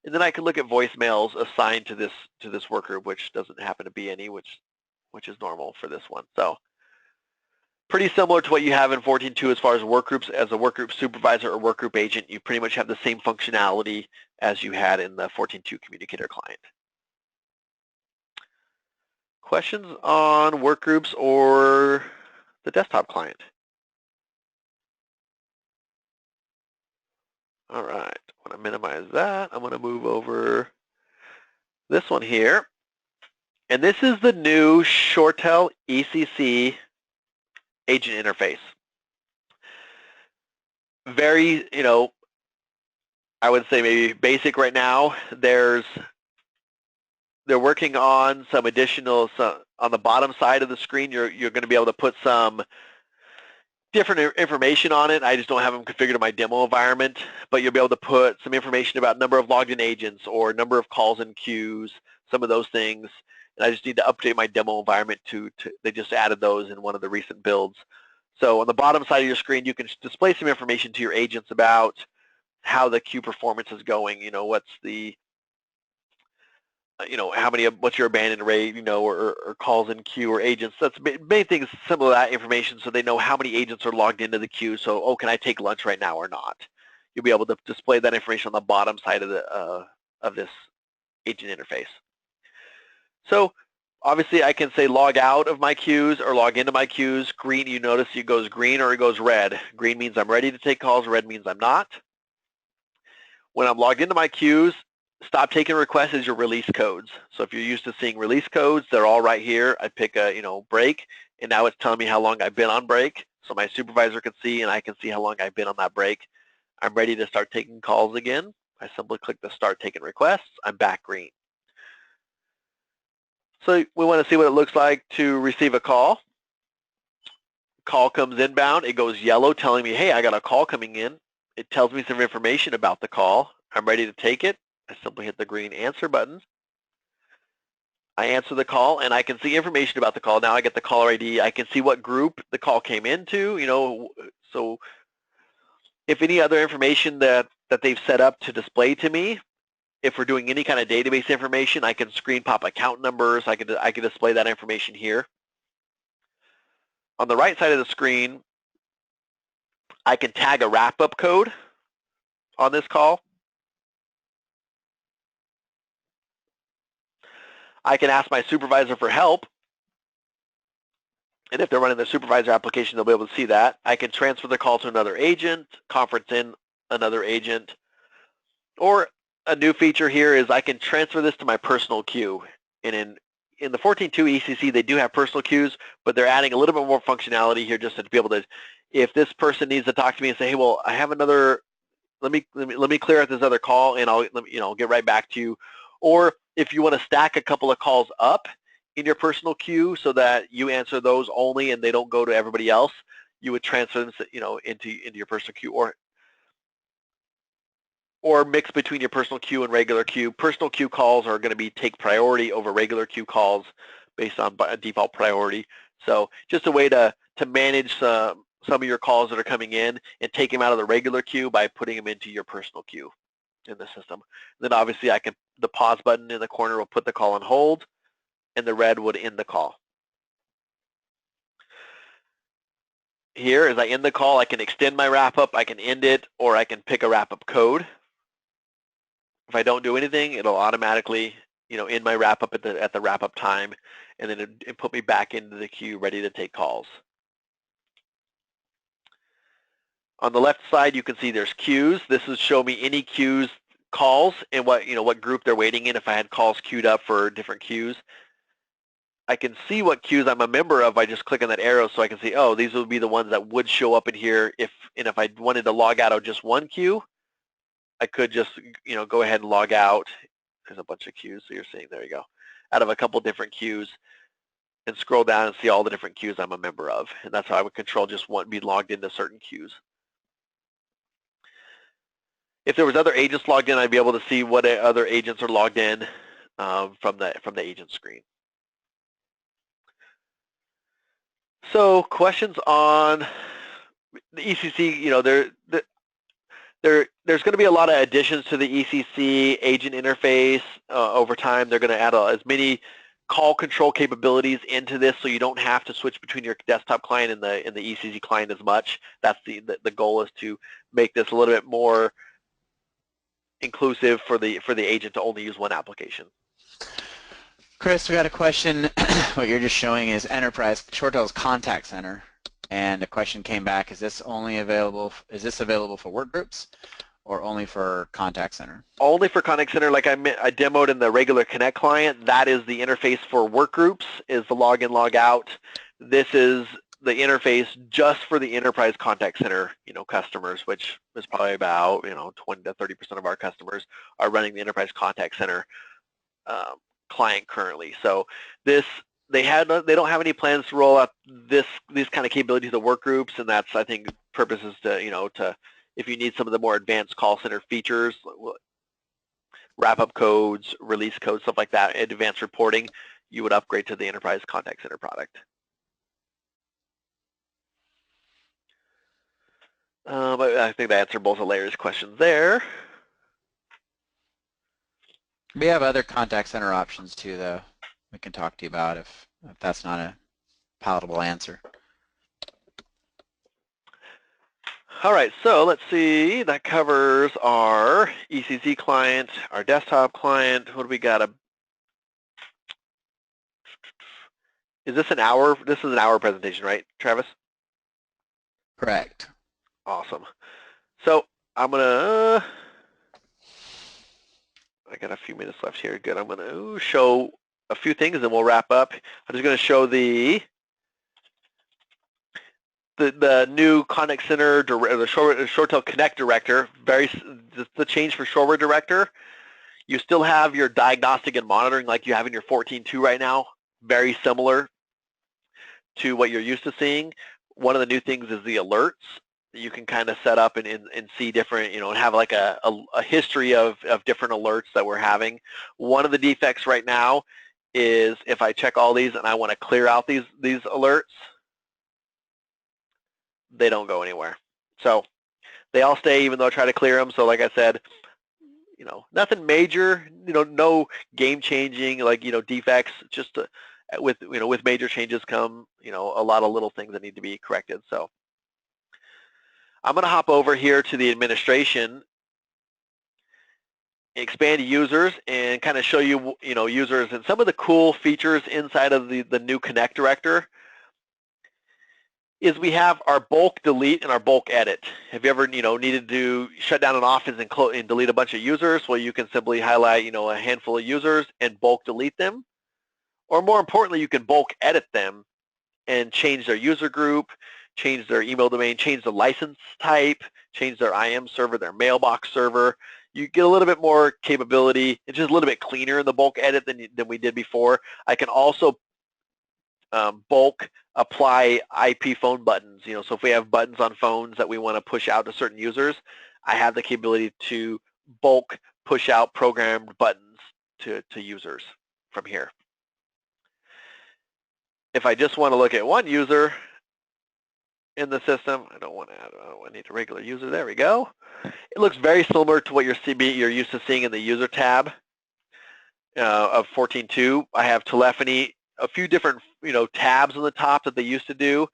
[SPEAKER 2] And then I can look at voicemails assigned to this workgroup, which doesn't happen to be any, which is normal for this one. So pretty similar to what you have in 14.2 as far as workgroups. As a workgroup supervisor or workgroup agent, you pretty much have the same functionality as you had in the 14.2 communicator client. Questions on workgroups or the desktop client? All right, I want to minimize that. I'm going to move over this one here. And this is the new ShoreTel ECC agent interface. Very, I would say maybe basic right now. They're working on some additional, on the bottom side of the screen, you're going to be able to put some different information on it. I just don't have them configured in my demo environment, but you'll be able to put some information about number of logged in agents or number of calls in queues, some of those things. And I just need to update my demo environment they just added those in one of the recent builds. So on the bottom side of your screen, you can display some information to your agents about how the queue performance is going. What's the, what's your abandon rate, or calls in queue or agents. That's many things similar to that information, so they know how many agents are logged into the queue. So, can I take lunch right now or not? You'll be able to display that information on the bottom side of this agent interface. So obviously I can say log out of my queues or log into my queues. Green, you notice it goes green or it goes red. Green means I'm ready to take calls, red means I'm not. When I'm logged into my queues, stop taking requests is your release codes. So if you're used to seeing release codes, they're all right here. I pick a break, and now it's telling me how long I've been on break. So my supervisor can see, and I can see how long I've been on that break. I'm ready to start taking calls again. I simply click the start taking requests. I'm back green. So we want to see what it looks like to receive a call. Call comes inbound. It goes yellow, telling me, hey, I got a call coming in. It tells me some information about the call. I'm ready to take it. I simply hit the green answer button. I answer the call, and I can see information about the call. Now I get the caller ID. I can see what group the call came into, so if any other information that they've set up to display to me, if we're doing any kind of database information, I can screen pop account numbers. I can display that information here. On the right side of the screen, I can tag a wrap-up code on this call. I can ask my supervisor for help. And if they're running the supervisor application, they'll be able to see that. I can transfer the call to another agent, conference in another agent, or a new feature here is I can transfer this to my personal queue. And in the 14.2 ECC, they do have personal queues, but they're adding a little bit more functionality here just to be able to, if this person needs to talk to me and say, hey, well, I have another, let me clear out this other call and I'll get right back to you. Or if you want to stack a couple of calls up in your personal queue so that you answer those only and they don't go to everybody else, you would transfer them, into your personal queue, or mix between your personal queue and regular queue. Personal queue calls are going to take priority over regular queue calls based on default priority. So just a way to manage some of your calls that are coming in and take them out of the regular queue by putting them into your personal queue in the system. Then obviously the pause button in the corner will put the call on hold, and the red would end the call. Here, as I end the call, I can extend my wrap-up, I can end it, or I can pick a wrap-up code. If I don't do anything, it'll automatically, end my wrap-up at the wrap-up time, and then it put me back into the queue ready to take calls. On the left side, you can see there's queues. This is show me any queues, calls, and what group they're waiting in. If I had calls queued up for different queues, I can see what queues I'm a member of by just clicking that arrow, so I can see, oh, these would be the ones that would show up in here. If I wanted to log out of just one queue, I could just, go ahead and log out. There's a bunch of queues, so you're seeing, there you go, out of a couple different queues, and scroll down and see all the different queues I'm a member of. And that's how I would control just be logged into certain queues. If there was other agents logged in, I'd be able to see what other agents are logged in from the agent screen. So questions on the ECC, there's going to be a lot of additions to the ECC agent interface over time. They're going to add as many call control capabilities into this, so you don't have to switch between your desktop client and the ECC client as much. That's the goal, is to make this a little bit more inclusive for the agent to only use one application.
[SPEAKER 1] Chris, we got a question. What you're just showing is enterprise ShoreTel's Contact Center, and the question came back: is this available for workgroups or only for Contact Center? Only for
[SPEAKER 2] Contact Center. Like I demoed in the regular Connect client, that is the interface for workgroups, is the login, log out. This is the interface just for the enterprise Contact Center, customers, which is probably about 20 to 30% of our customers are running the enterprise Contact Center client currently. So they don't have any plans to roll out these kind of capabilities to workgroups, and that's, I think, purposes to if you need some of the more advanced call center features, wrap-up codes, release codes, stuff like that, advanced reporting, you would upgrade to the enterprise Contact Center product. But I think that answered both of Larry's questions there.
[SPEAKER 1] We have other contact center options too, though, we can talk to you about if that's not a palatable answer.
[SPEAKER 2] All right, so let's see. That covers our ECC client, our desktop client. What do we got? Is this an hour? This is an hour presentation, right, Travis?
[SPEAKER 1] Correct.
[SPEAKER 2] Awesome. So I got a few minutes left here. Good. I'm going to show a few things and we'll wrap up. I'm just going to show the new Contact Center, the ShoreTel Connect director. The change for Shoreware director. You still have your diagnostic and monitoring like you have in your 14.2 right now. Very similar to what you're used to seeing. One of the new things is the alerts. You can kind of set up and see different, and have like a history of different alerts that we're having. One of the defects right now is if I check all these and I want to clear out these alerts, they don't go anywhere. So they all stay even though I try to clear them. So like I said, nothing major, no game-changing like defects. Just with major changes come a lot of little things that need to be corrected. So I'm going to hop over here to the administration, expand users, and kind of show you, users and some of the cool features inside of the new Connect director. is we have our bulk delete and our bulk edit. Have you ever, needed to shut down an office and delete a bunch of users? Well, you can simply highlight, a handful of users and bulk delete them. Or more importantly, you can bulk edit them and change their user group, change their email domain, change the license type, change their IM server, their mailbox server. You get a little bit more capability. It's just a little bit cleaner in the bulk edit than we did before. I can also bulk apply IP phone buttons. So if we have buttons on phones that we want to push out to certain users, I have the capability to bulk push out programmed buttons to users from here. If I just want to look at one user in the system, I don't want to need a regular user. There we go. It looks very similar to what you're used to seeing in the user tab of 14.2. I have telephony, a few different tabs on the top that they used to do.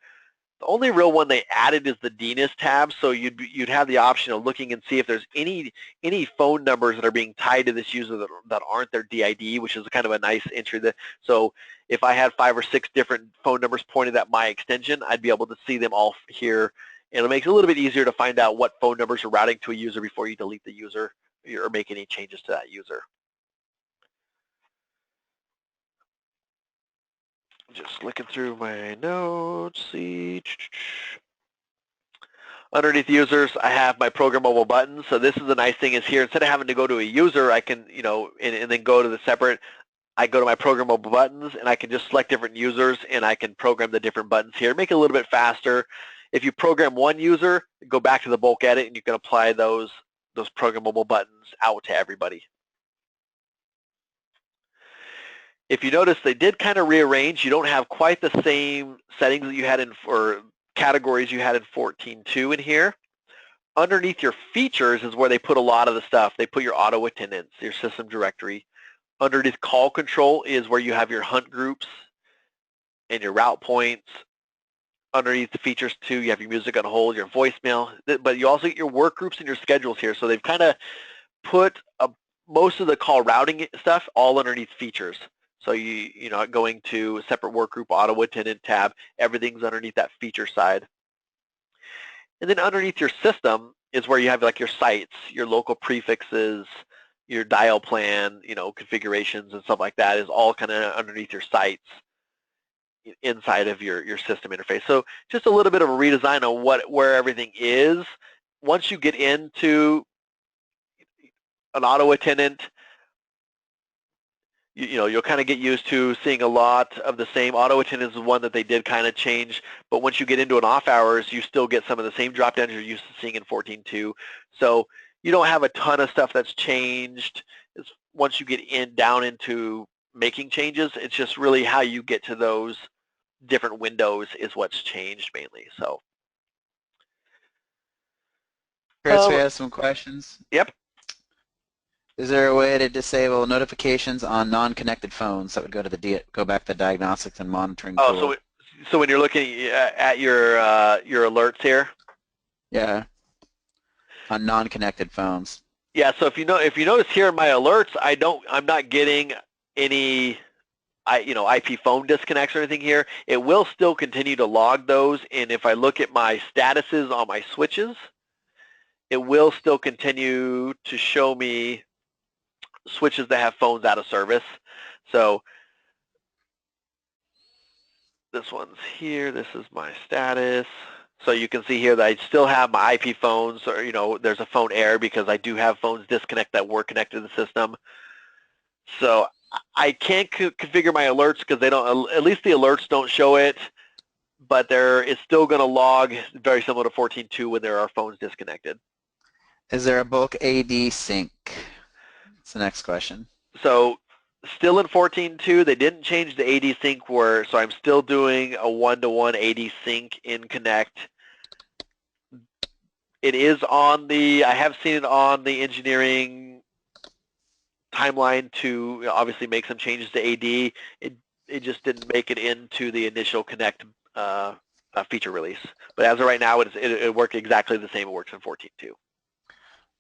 [SPEAKER 2] The only real one they added is the DNIS tab, so you'd have the option of looking and see if there's any phone numbers that are being tied to this user that aren't their DID, which is kind of a nice entry. So if I had 5 or 6 different phone numbers pointed at my extension, I'd be able to see them all here. And it makes it a little bit easier to find out what phone numbers are routing to a user before you delete the user or make any changes to that user. Just looking through my notes, see. Underneath users, I have my programmable buttons. So this is the nice thing is here, instead of having to go to a user, I can, and then go to the separate, I go to my programmable buttons and I can just select different users and I can program the different buttons here, make it a little bit faster. If you program one user, go back to the bulk edit and you can apply those programmable buttons out to everybody. If you notice, they did kind of rearrange. You don't have quite the same settings that you had or categories you had in 14.2 in here. Underneath your features is where they put a lot of the stuff. They put your auto attendance, your system directory. Underneath call control is where you have your hunt groups and your route points. Underneath the features too, you have your music on hold, your voicemail, but you also get your work groups and your schedules here. So they've kind of put most of the call routing stuff all underneath features. So you know, going to a separate work group, auto attendant tab, everything's underneath that feature side. And then underneath your system is where you have like your sites, your local prefixes, your dial plan, configurations and stuff like that is all kind of underneath your sites inside of your system interface. So just a little bit of a redesign on where everything is. Once you get into an auto attendant, you'll kind of get used to seeing a lot of the same. Auto attendance is one that they did kind of change, but once you get into an off hours, you still get some of the same drop downs you're used to seeing in 14.2. So you don't have a ton of stuff that's changed. Once you get down into making changes, it's just really how you get to those different windows is what's changed mainly. So,
[SPEAKER 1] Chris, we have some questions.
[SPEAKER 2] Yep.
[SPEAKER 1] Is there a way to disable notifications on non-connected phones that would go back to the diagnostics and monitoring tool?
[SPEAKER 2] Oh, so when you're looking at your alerts here? Yeah.
[SPEAKER 1] On non-connected phones.
[SPEAKER 2] Yeah. So if you notice here in my alerts, I'm not getting any IP phone disconnects or anything here. It will still continue to log those, and if I look at my statuses on my switches, it will still continue to show me switches that have phones out of service. So this one's here. This is my status. So you can see here that I still have my IP phones, or there's a phone error because I do have phones disconnect that were connected to the system. So I can't configure my alerts because they don't. At least the alerts don't show it, but there is still going to log very similar to 14.2 when there are phones disconnected.
[SPEAKER 1] Is there a bulk AD sync? That's the next question.
[SPEAKER 2] So still in 14.2, they didn't change the AD sync so I'm still doing a one-to-one AD sync in Connect. It is I have seen it on the engineering timeline to obviously make some changes to AD. It just didn't make it into the initial Connect feature release. But as of right now, it worked exactly the same it works in 14.2.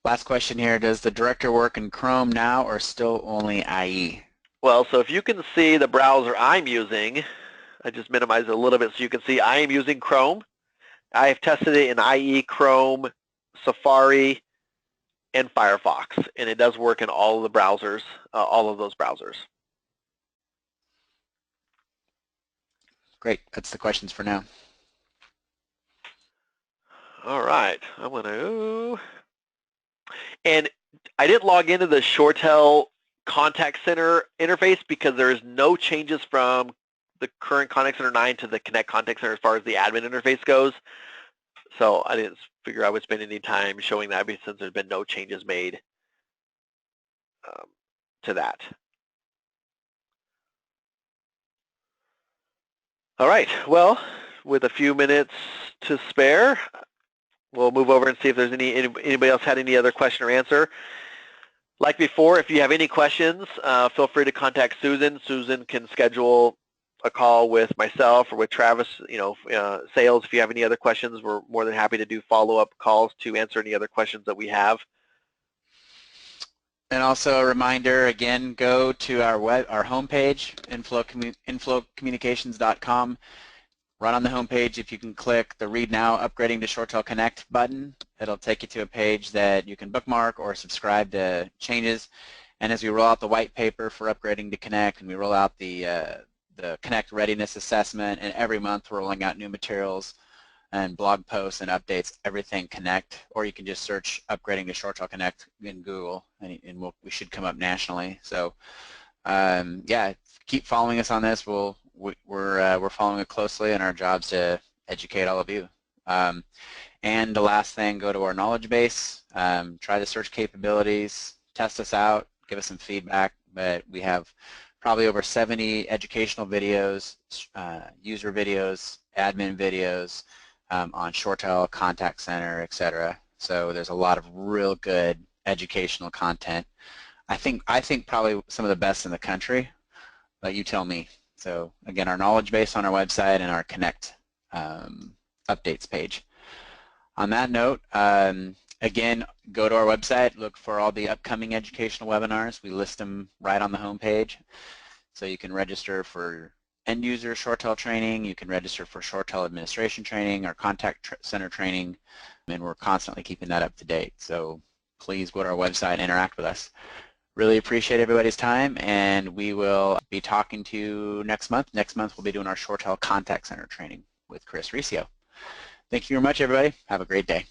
[SPEAKER 1] Last question here. Does the director work in Chrome now or still only IE?
[SPEAKER 2] Well, so if you can see the browser I'm using, I just minimize it a little bit so you can see I am using Chrome. I have tested it in IE, Chrome, Safari, and Firefox, and it does work in all of the browsers, all of those browsers.
[SPEAKER 1] Great. That's the questions for now.
[SPEAKER 2] All right. I'm going to... And I didn't log into the ShoreTel Contact Center interface because there is no changes from the current Contact Center 9 to the Connect Contact Center as far as the admin interface goes. So I didn't figure I would spend any time showing that since there's been no changes made to that. All right. Well, with a few minutes to spare, we'll move over and see if there's anybody else had any other question or answer. Like before, if you have any questions, feel free to contact Susan. Susan can schedule a call with myself or with Travis, sales. If you have any other questions, we're more than happy to do follow-up calls to answer any other questions that we have.
[SPEAKER 1] And also a reminder, again, go to our homepage, inflowcommunications.com. Right on the homepage, if you can click the Read Now Upgrading to ShoreTel Connect button, it'll take you to a page that you can bookmark or subscribe to changes. And as we roll out the white paper for upgrading to Connect, and we roll out the Connect Readiness Assessment, and every month we're rolling out new materials and blog posts and updates, everything Connect, or you can just search upgrading to ShoreTel Connect in Google, and we should come up nationally. So yeah, keep following us on this. We're following it closely, and our job's to educate all of you. And the last thing, go to our knowledge base, try the search capabilities, test us out, give us some feedback. But we have probably over 70 educational videos, user videos, admin videos on ShoreTel, Contact Center, etc. So there's a lot of real good educational content. I think probably some of the best in the country, but you tell me. So again, our knowledge base on our website and our Connect updates page. On that note, again, go to our website, look for all the upcoming educational webinars. We list them right on the home page. So you can register for end user ShoreTel training, you can register for ShoreTel administration training or contact center training, and we're constantly keeping that up to date. So please go to our website and interact with us. Really appreciate everybody's time, and we will be talking to you next month. Next month we'll be doing our ShoreTel Contact Center training with Chris Riccio. Thank you very much, everybody. Have a great day.